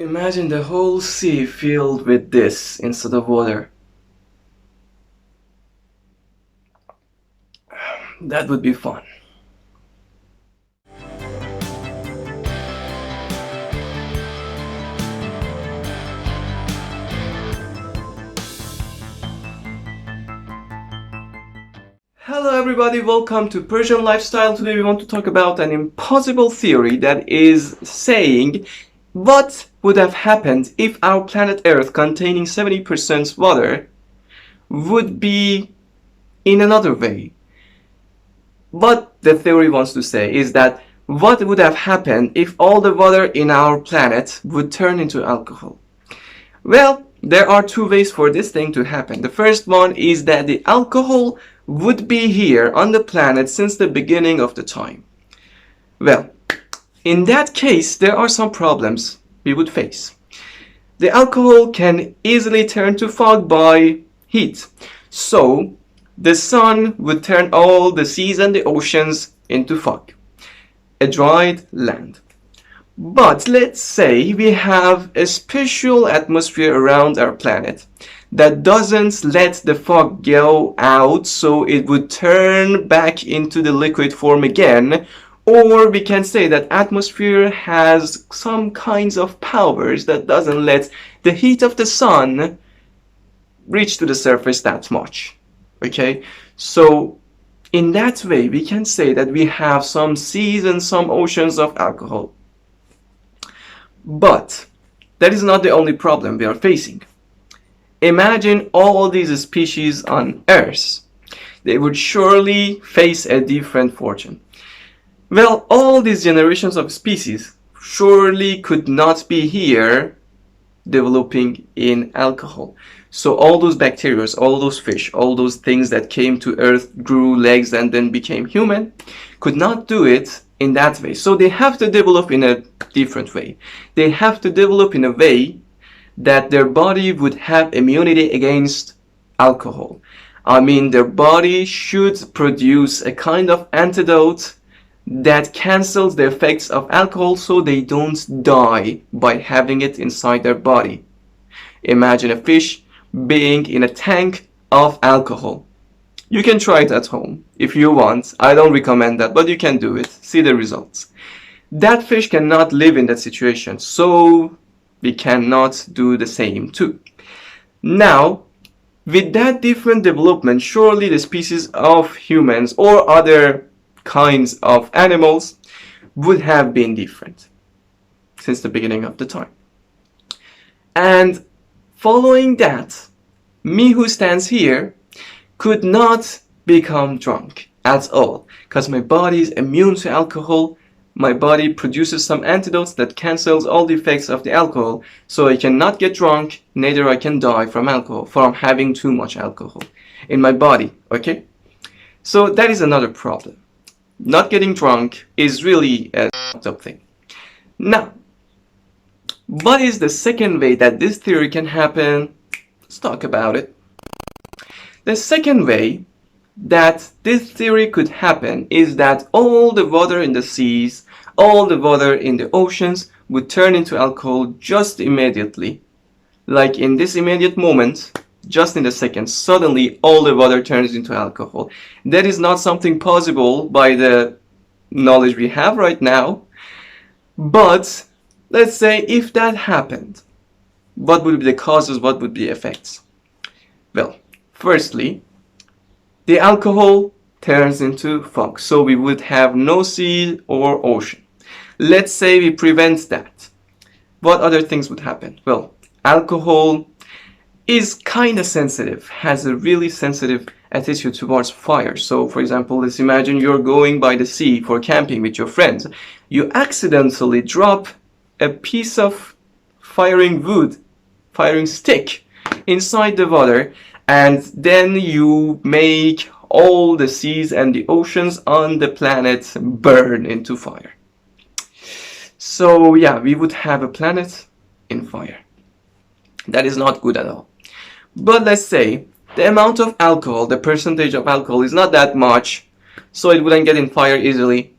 Imagine the whole sea filled with this instead of water. That would be fun. Hello everybody, welcome to Persian Lifestyle. Today we want to talk about an impossible theory that is saying what would have happened if our planet Earth, containing 70% water, would be in another way. What the theory wants to say is that what would have happened if all the water in our planet would turn into alcohol? Well, there are two ways for this thing to happen. The first one is that the alcohol would be here on the planet since the beginning of the time. Well, in that case, there are some problems we would face. The alcohol can easily turn to fog by heat. So, the sun would turn all the seas and the oceans into fog, a dried land. But let's say we have a special atmosphere around our planet that doesn't let the fog go out, so it would turn back into the liquid form again. Or we can say that atmosphere has some kinds of powers that doesn't let the heat of the sun reach to the surface that much. Okay, so in that way we can say that we have some seas and some oceans of alcohol. But that is not the only problem we are facing. Imagine all these species on Earth. They would surely face a different fortune. Well, all these generations of species surely could not be here developing in alcohol. So all those bacteria, all those fish, all those things that came to Earth, grew legs and then became human, could not do it in that way. So they have to develop in a different way. They have to develop in a way that their body would have immunity against alcohol. I mean, their body should produce a kind of antidote that cancels the effects of alcohol so they don't die by having it inside their body. Imagine a fish being in a tank of alcohol. You can try it at home if you want. I don't recommend that, but you can do it. See the results. That fish cannot live in that situation, so we cannot do the same too. Now, with that different development, surely the species of humans or other kinds of animals would have been different since the beginning of the time. And following that, me who stands here could not become drunk at all because my body is immune to alcohol. My body produces some antidotes that cancels all the effects of the alcohol, so I cannot get drunk, neither I can die from alcohol, from having too much alcohol in my body, okay? So that is another problem. Not getting drunk is really a fucked up thing. Now, what is the second way that this theory can happen? Let's talk about it. The second way that this theory could happen is that all the water in the seas, all the water in the oceans would turn into alcohol just immediately. Like in this immediate moment, just in a second, suddenly all the water turns into alcohol. That is not something possible by the knowledge we have right now. But let's say if that happened, what would be the causes, what would be the effects? Well, firstly, the alcohol turns into fog, so we would have no sea or ocean. Let's say we prevent that. What other things would happen? Well, alcohol is kind of sensitive, has a really sensitive attitude towards fire. So, for example, let's imagine you're going by the sea for camping with your friends. You accidentally drop a piece of firing wood, firing stick inside the water, and then you make all the seas and the oceans on the planet burn into fire. So yeah, we would have a planet in fire. That is not good at all. But let's say the amount of alcohol, the percentage of alcohol is not that much, so it wouldn't get in fire easily.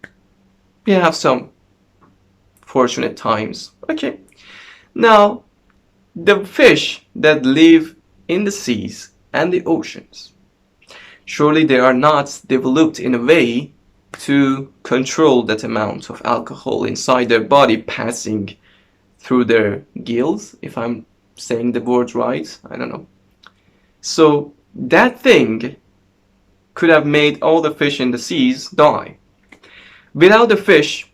We have some fortunate times. Okay. Now, the fish that live in the seas and the oceans, surely they are not developed in a way to control that amount of alcohol inside their body passing through their gills, if I'm saying the word right, I don't know. So that thing could have made all the fish in the seas die. Without the fish,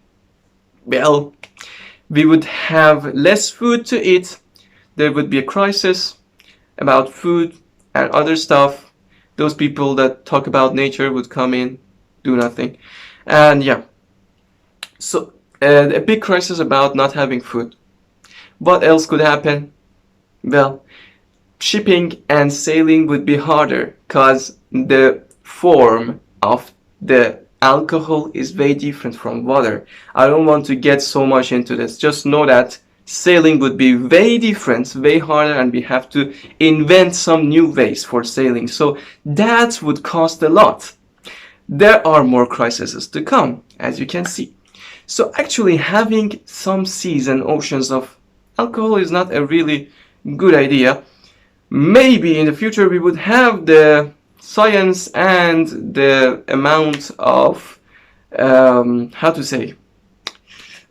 well, we would have less food to eat. There would be a crisis about food and other stuff. Those people that talk about nature would come in, do nothing. And yeah, so a big crisis about not having food. What else could happen? Well, shipping and sailing would be harder because the form of the alcohol is very different from water. I don't want to get so much into this. Just know that sailing would be very different, very harder, and we have to invent some new ways for sailing. So that would cost a lot. There are more crises to come, as you can see. So actually having some seas and oceans of alcohol is not a really good idea. Maybe in the future we would have the science and the amount of how to say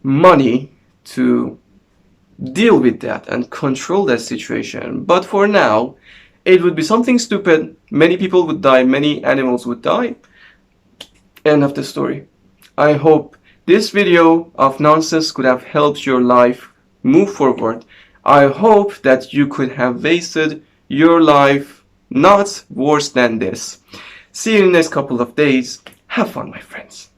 money to deal with that and control that situation. But for now, it would be something stupid. Many people would die, many animals would die. End of the story. I hope this video of nonsense could have helped your life move forward. I hope that you could have wasted your life not worse than this. See you in the next couple of days. Have fun, my friends.